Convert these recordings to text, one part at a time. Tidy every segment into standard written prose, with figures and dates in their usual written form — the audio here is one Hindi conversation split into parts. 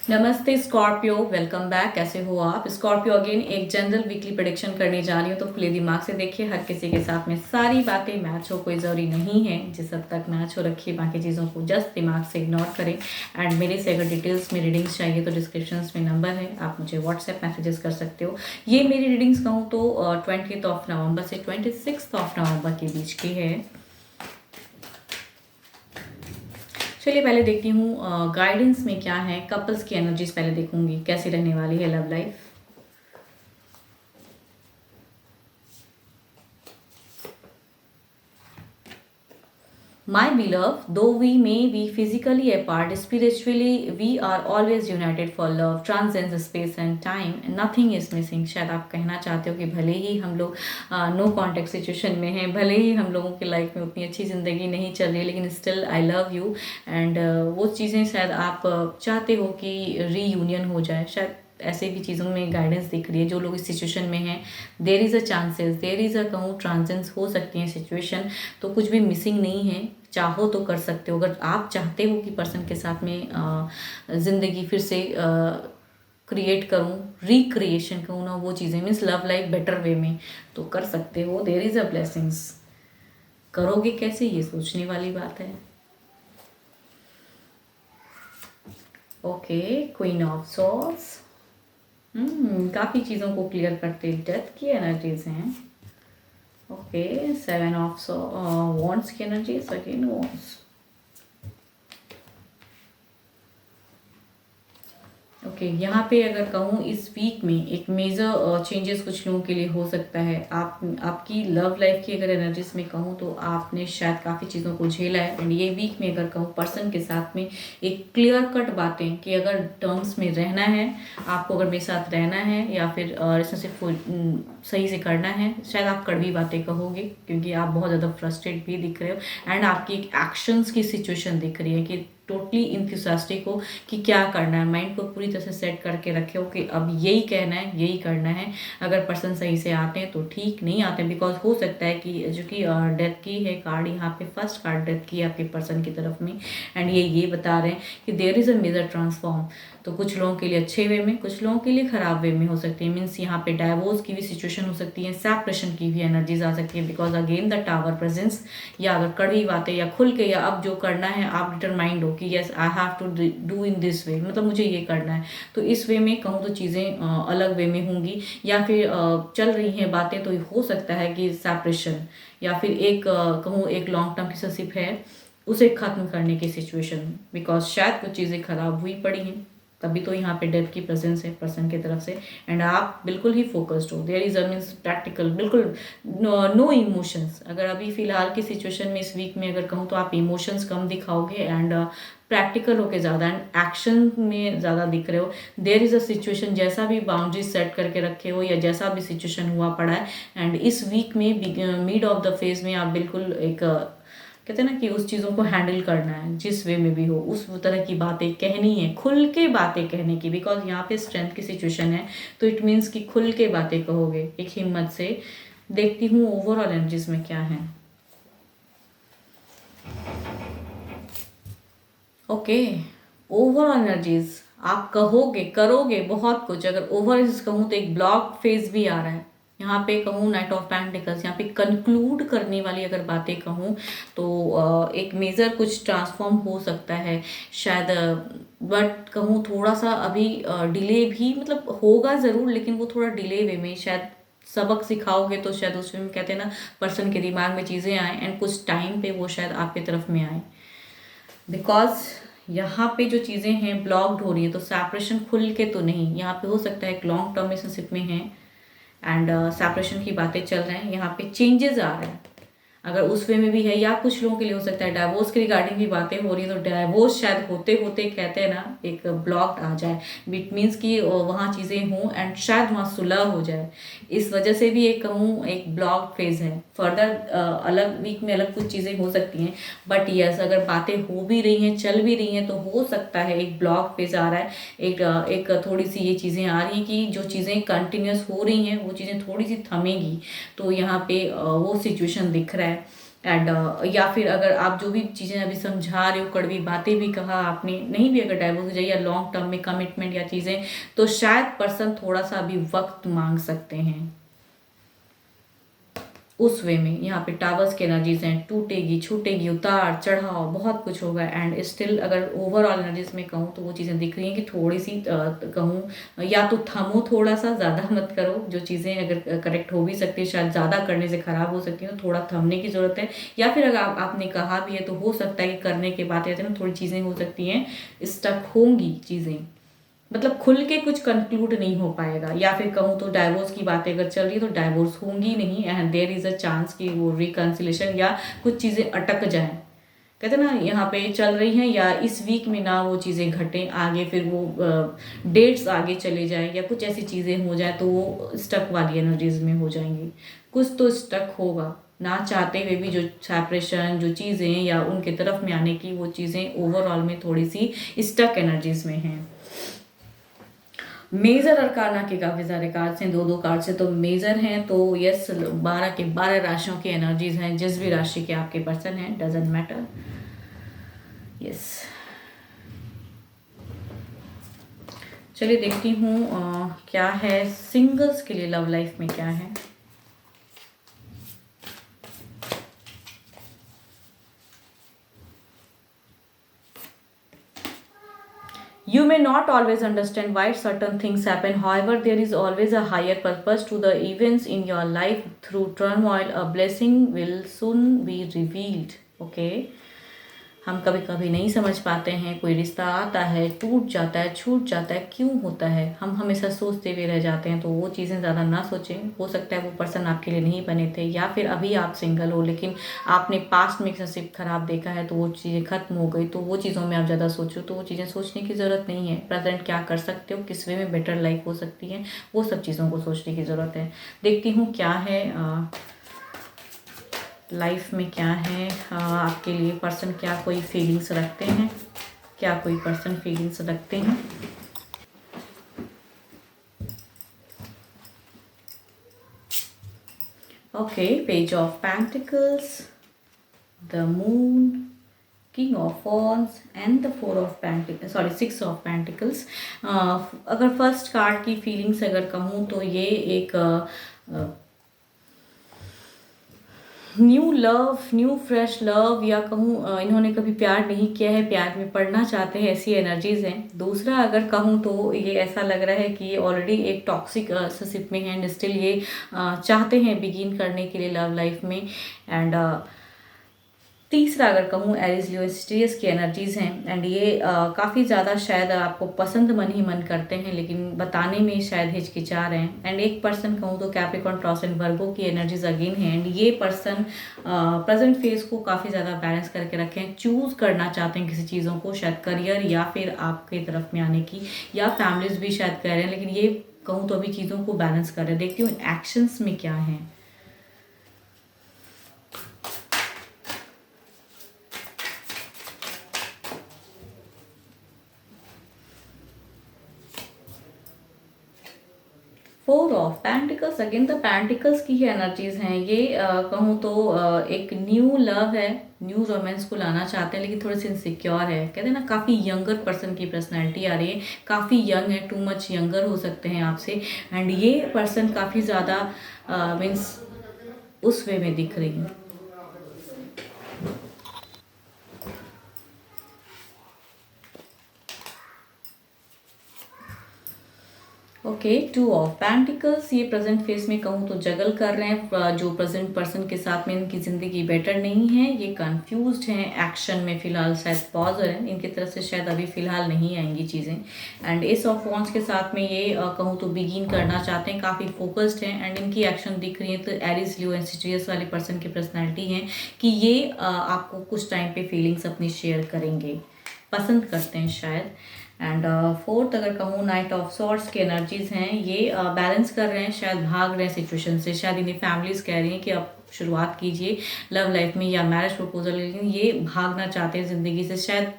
नमस्ते स्कॉर्पियो, वेलकम बैक। कैसे हो आप स्कॉर्पियो? अगेन एक जनरल वीकली प्रेडिक्शन करने जा रही हूँ, तो खुले दिमाग से देखिए। हर किसी के साथ में सारी बातें मैच हो, कोई ज़रूरी नहीं है। जिस हद तक मैच हो रखिए, बाकी चीज़ों को जस्ट दिमाग से इग्नोर करें। एंड मेरे से अगर डिटेल्स में रीडिंग्स चाहिए तो डिस्क्रिप्शन में नंबर है, आप मुझे व्हाट्सएप मैसेजेस कर सकते हो। ये मेरी रीडिंग्स कहूँ तो 20 ऑफ नवंबर से 26 ऑफ नवंबर के बीच की है। चलिए पहले देखती हूँ गाइडेंस में क्या है। कपल्स की एनर्जीज पहले देखूंगी कैसी रहने वाली है love life. My beloved, though we may be physically apart, spiritually we are always united for love, transcends space and time, and nothing is missing। शायद आप कहना चाहते हो कि भले ही हम लोग नो कॉन्टेक्ट सिचुएशन में हैं, भले ही हम लोगों की लाइफ में उतनी अच्छी ज़िंदगी नहीं चल रही है, लेकिन still I love you. And वो चीज़ें शायद आप चाहते हो कि रीयूनियन हो जाए। शायद ऐसे भी चीज़ों में गाइडेंस दिख रही है। जो लोग इस सिचुएशन में हैं, there is a chances, there is a कहूँ ट्रांजेंस हो सकती है सिचुएशन। तो कुछ भी मिसिंग नहीं है, चाहो तो कर सकते हो। अगर आप चाहते हो कि पर्सन के साथ में ज़िंदगी फिर से क्रिएट करूँ, रिक्रिएशन करूँ ना, वो चीज़ें means love life better way में, तो कर सकते हो। There is a blessings. करोगे कैसे, ये सोचने वाली बात है। ओके, क्वीन ऑफ सॉर्ड्स काफ़ी चीज़ों को क्लियर करते डेथ की एनर्जीज हैं। ओके, 7 ऑफ वॉन्ड्स की एनर्जीज, अगेन वॉन्ड्स। ओके, यहाँ पे अगर कहूँ इस वीक में एक मेजर चेंजेस कुछ लोगों के लिए हो सकता है। आपकी लव लाइफ की अगर एनर्जीज में कहूँ तो आपने शायद काफ़ी चीज़ों को झेला है। एंड ये वीक में अगर कहूँ पर्सन के साथ में एक क्लियर कट बातें कि अगर टर्म्स में रहना है, आपको अगर मेरे साथ रहना है या फिर रिलेशनशिप को सही से करना है, शायद आप कड़वी बातें कहोगे क्योंकि आप बहुत ज़्यादा फ्रस्ट्रेट भी दिख रहे हो। एंड आपकी एक एक्शंस की सिचुएशन दिख रही है कि टोटली इंथुसियास्टिक हो कि क्या करना है। माइंड को पूरी तरह से सेट करके रखे हो कि अब यही कहना है, यही करना है। अगर पर्सन सही से आते हैं तो ठीक, नहीं आते हैं बिकॉज हो सकता है कि जो कि डेथ की है कार्ड, यहाँ पे फर्स्ट कार्ड डेथ की है आपके पर्सन की तरफ में। एंड ये बता रहे हैं कि there is a major transform. तो कुछ लोगों के लिए अच्छे वे में, कुछ लोगों के लिए खराब वे में हो सकती है। मीन्स यहाँ पे डाइवोर्स की भी सिचुएशन हो सकती है, सेपरेशन की भी एनर्जीज आ सकती है because again the tower presence. या अगर कड़वी बातें या खुल के, या अब जो करना है आप डिटरमाइंड हो कि yes I have to do in this way, मतलब मुझे ये करना है। तो इस वे में कहूँ तो चीज़ें अलग वे में होंगी। या फिर चल रही हैं बातें तो हो सकता है कि सेपरेशन या फिर एक कहूँ एक लॉन्ग टर्म रिलेशनशिप है उसे खत्म करने की सिचुएशन, बिकॉज शायद कुछ चीज़ें खराब हुई पड़ी हैं, तभी तो यहाँ पे डेथ की प्रेजेंस है पर्सन की तरफ से। एंड आप बिल्कुल ही फोकस्ड हो। There is a means practical, बिल्कुल नो इमोशंस। अगर अभी फिलहाल की सिचुएशन में इस वीक में अगर कहूँ तो आप इमोशंस कम दिखाओगे एंड प्रैक्टिकल होके ज़्यादा एंड एक्शन में ज़्यादा दिख रहे हो। देयर इज़ अ सिचुएशन, जैसा भी बाउंड्रीज सेट करके रखे हो या जैसा भी सिचुएशन हुआ पड़ा है, एंड इस वीक में मिड ऑफ द फेज में आप बिल्कुल एक कहते हैं ना कि उस चीज़ों को हैंडल करना है, जिस वे में भी हो उस तरह की बातें कहनी है, खुल के बातें कहने की। बिकॉज यहाँ पे स्ट्रेंथ की सिचुएशन है, तो इट मीन्स कि खुल के बातें कहोगे एक हिम्मत से। देखती हूँ ओवरऑल एनर्जीज में क्या है। ओके, ओवरऑल एनर्जीज आप कहोगे करोगे बहुत कुछ। अगर ओवरऑल कहूँ तो एक ब्लॉक फेज भी आ रहा है यहाँ पे कहूँ, नाइट ऑफ पेंटिकल्स। यहाँ पे कंक्लूड करने वाली अगर बातें कहूँ तो एक मेजर कुछ ट्रांसफॉर्म हो सकता है शायद। बट कहूँ थोड़ा सा अभी डिले भी, मतलब होगा ज़रूर लेकिन वो थोड़ा डिले वे में। शायद सबक सिखाओगे तो शायद उसमें कहते हैं ना पर्सन के दिमाग में चीज़ें आए एंड कुछ टाइम पे वो शायद आपकी तरफ में आए। बिकॉज यहाँ पे जो चीज़ें हैं ब्लॉक्ड हो रही है, तो सेपरेशन खुल के तो नहीं। यहाँ पे हो सकता है एक लॉन्ग टर्म रिलेशनशिप में है एंड सेपरेशन की बातें चल रहे हैं, यहाँ पे चेंजेस आ रहे हैं। अगर उस वे में भी है, या कुछ लोगों के लिए हो सकता है डाइवोर्स के रिगार्डिंग भी बातें हो रही है, तो डाइवोर्स शायद होते होते कहते हैं ना एक ब्लॉक आ जाए। इट मीन्स कि वहाँ चीज़ें हों एंड शायद वहाँ सुलह हो जाए। इस वजह से भी एक कहूँ एक ब्लॉक फेज है। फर्दर अलग वीक में अलग कुछ चीज़ें हो सकती हैं, बट यस अगर बातें हो भी रही हैं, चल भी रही हैं, तो हो सकता है एक ब्लॉक फेज आ रहा है। एक थोड़ी सी ये चीज़ें आ रही हैं कि जो चीज़ें कंटिन्यूस हो रही हैं वो चीज़ें थोड़ी सी थमेगी। तो यहाँ पे वो सिचुएशन दिख रहा है। एंड या फिर अगर आप जो भी चीज़ें अभी समझा रहे हो, कड़वी बातें भी कहा आपने, नहीं भी अगर डाइवोर्स हो जाए या लॉन्ग टर्म में कमिटमेंट या चीज़ें, तो शायद पर्सन थोड़ा सा अभी वक्त मांग सकते हैं उस वे में। यहाँ पे टावर्स की एनर्जीज हैं, टूटेगी छूटेगी, उतार चढ़ाव बहुत कुछ होगा। एंड स्टिल अगर ओवरऑल एनर्जीज में कहूँ तो वो चीज़ें दिख रही हैं कि थोड़ी सी कहूँ या तो थमो, थोड़ा सा ज़्यादा मत करो। जो चीज़ें अगर करेक्ट हो भी सकती है, शायद ज़्यादा करने से ख़राब हो सकती है, तो थोड़ा थमने की ज़रूरत है। या फिर अगर आपने कहा भी है तो हो सकता है कि करने के बाद कहते हैं ना, थोड़ी चीज़ें हो सकती हैं स्टक होंगी चीज़ें, मतलब खुल के कुछ कंक्लूड नहीं हो पाएगा। या फिर कहूँ तो डाइवोर्स की बातें अगर चल रही है तो डाइवोर्स होंगी नहीं, and there is a chance कि वो रिकन्सिलेशन या कुछ चीज़ें अटक जाएं। कहते ना यहाँ पे चल रही हैं, या इस वीक में ना वो चीज़ें घटें आगे, फिर वो डेट्स आगे चले जाएं या कुछ ऐसी चीज़ें हो जाए तो वो स्टक वाली एनर्जीज में हो जाएंगी। कुछ तो स्टक होगा, ना चाहते हुए भी। जो सेपरेशन, जो चीज़ें या उनके तरफ में आने की वो चीज़ें ओवरऑल में थोड़ी सी स्टक एनर्जीज में हैं। मेजर अरकाना के काफ़ी सारे कार्ड्स हैं, दो दो कार्ड से तो मेजर हैं। तो यस, 12 के 12 राशियों की एनर्जीज हैं, जिस भी राशि के आपके पर्सन हैं, डजेंट मैटर। यस, चलिए देखती हूँ क्या है सिंगल्स के लिए लव लाइफ में क्या है। You may not always understand why certain things happen. However, there is always a higher purpose to the events in your life. Through turmoil, a blessing will soon be revealed. Okay. हम कभी कभी नहीं समझ पाते हैं, कोई रिश्ता आता है, टूट जाता है, छूट जाता है, क्यों होता है, हम हमेशा सोचते हुए रह जाते हैं। तो वो चीज़ें ज़्यादा ना सोचें। हो सकता है वो पर्सन आपके लिए नहीं बने थे, या फिर अभी आप सिंगल हो लेकिन आपने पास्ट में रिलेशनशिप खराब देखा है तो वो चीज़ें खत्म हो गई, तो वो चीज़ों में आप ज़्यादा सोचो। तो वो चीज़ें सोचने की ज़रूरत नहीं है। प्रेजेंट क्या कर सकते हो, किस वे में बेटर लाइफ हो सकती है, वो सब चीज़ों को सोचने की ज़रूरत है। देखती हूँ क्या है लाइफ में क्या है आपके लिए। पर्सन क्या कोई फीलिंग्स रखते हैं, क्या कोई पर्सन फीलिंग्स रखते हैं। Okay, page of pentacles, the moon, king of wands and the four of pentacles, sorry 6 of pentacles. अगर फर्स्ट कार्ड की फीलिंग्स अगर कहूँ तो ये एक new love, new fresh love, या कहूँ इन्होंने कभी प्यार नहीं किया है, प्यार में पड़ना चाहते हैं, ऐसी एनर्जीज हैं। दूसरा अगर कहूँ तो ये ऐसा लग रहा है कि ये ऑलरेडी एक टॉक्सिक रिलेशनशिप में है एंड स्टिल ये चाहते हैं बिगिन करने के लिए लव लाइफ में। एंड तीसरा अगर कहूँ एरिस लियो स्टेरियस की एनर्जीज हैं, एंड ये काफ़ी ज़्यादा शायद आपको पसंद मन ही मन करते हैं लेकिन बताने में शायद हिचकिचा रहे हैं। एंड एक पर्सन कहूँ तो कैप्रिकॉर्न, टॉरस एंड वर्गो की एनर्जीज अगेन है। एंड ये पर्सन प्रेजेंट फेज को काफ़ी ज़्यादा बैलेंस करके रखे हैं, चूज़ करना चाहते हैं किसी चीज़ों को, शायद करियर या फिर आपके तरफ में आने की, या फैमिलीज भी शायद कह रहे हैं, लेकिन ये कहूँ तो अभी चीज़ों को बैलेंस कर रहे हैं। देखती हूँ एक्शंस में क्या है। Four of pentacles, again the pentacles की ही एनर्जीज हैं। ये कहूँ तो एक न्यू लव है, न्यू रोमांस को लाना चाहते हैं लेकिन थोड़े से इनसिक्योर है। कहते हैं ना, काफ़ी यंगर पर्सन की पर्सनैलिटी आ रही है, काफ़ी यंग है, टू मच यंगर हो सकते हैं आपसे। एंड ये पर्सन काफ़ी ज़्यादा मीन्स उस वे में दिख रही है। ओके, 2 ऑफ पेंटिकल्स, ये प्रेजेंट फेस में कहूँ तो जगल कर रहे हैं। जो प्रेजेंट पर्सन के साथ में इनकी ज़िंदगी बेटर नहीं है, ये कंफ्यूज्ड हैं, एक्शन में फ़िलहाल शायद पॉज है, इनकी तरफ से शायद अभी फ़िलहाल नहीं आएंगी चीज़ें। एंड एस ऑफ वॉन्ड्स के साथ में ये कहूँ तो बिगिन करना चाहते हैं, काफ़ी फोकस्ड हैं एंड इनकी एक्शन दिख रही है। तो एरिस लियो एंड सिट्रियस वाले पर्सन की पर्सनैलिटी है कि ये आपको कुछ टाइम पे फीलिंग्स अपनी शेयर करेंगे, पसंद करते हैं शायद। एंड फोर्थ अगर कहूँ नाइट ऑफ सॉर्ड्स की एनर्जीज हैं, ये बैलेंस कर रहे हैं, शायद भाग रहे हैं सिचुएशन से, शायद इन्हें फैमिलीज कह रही हैं कि आप शुरुआत कीजिए लव लाइफ में या मैरिज प्रपोजल, लेकिन ये भागना चाहते हैं ज़िंदगी से। शायद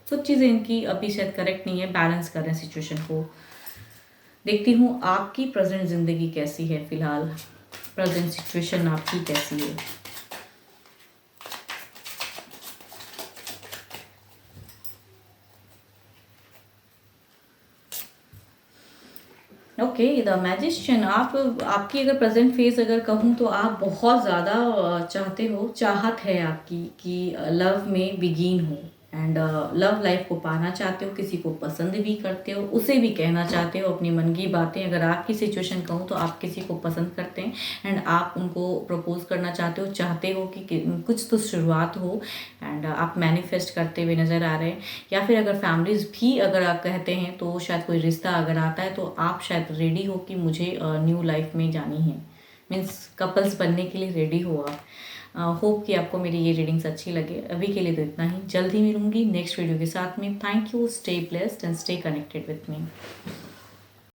कुछ चीज़ें इनकी अभी शायद करेक्ट नहीं है, बैलेंस कर रहे हैं सिचुएशन को। देखती हूँ आपकी प्रेजेंट ज़िंदगी कैसी है, फिलहाल प्रेजेंट सिचुएशन आपकी कैसी है। ओके, द मैजिशियन, आप आपकी अगर प्रेजेंट फेज अगर कहूँ तो आप बहुत ज़्यादा चाहते हो, चाहत है आपकी कि लव में बिगिन हो एंड लव लाइफ को पाना चाहते हो, किसी को पसंद भी करते हो, उसे भी कहना चाहते हो अपनी मन की बातें। अगर आपकी सिचुएशन कहूँ तो आप किसी को पसंद करते हैं एंड आप उनको प्रपोज करना चाहते हो कि कुछ तो शुरुआत हो एंड आप मैनिफेस्ट करते हुए नज़र आ रहे हैं। या फिर अगर फैमिलीज़ भी अगर आप कहते हैं तो शायद कोई रिश्ता अगर आता है तो आप शायद रेडी हो कि मुझे न्यू लाइफ में जानी है, मीन्स कपल्स बनने के लिए रेडी हो आप। होप कि आपको मेरी ये रीडिंग्स अच्छी लगे। अभी के लिए तो इतना ही, जल्द ही मिलूंगी नेक्स्ट वीडियो के साथ में। Thank you, stay blessed and stay connected with me.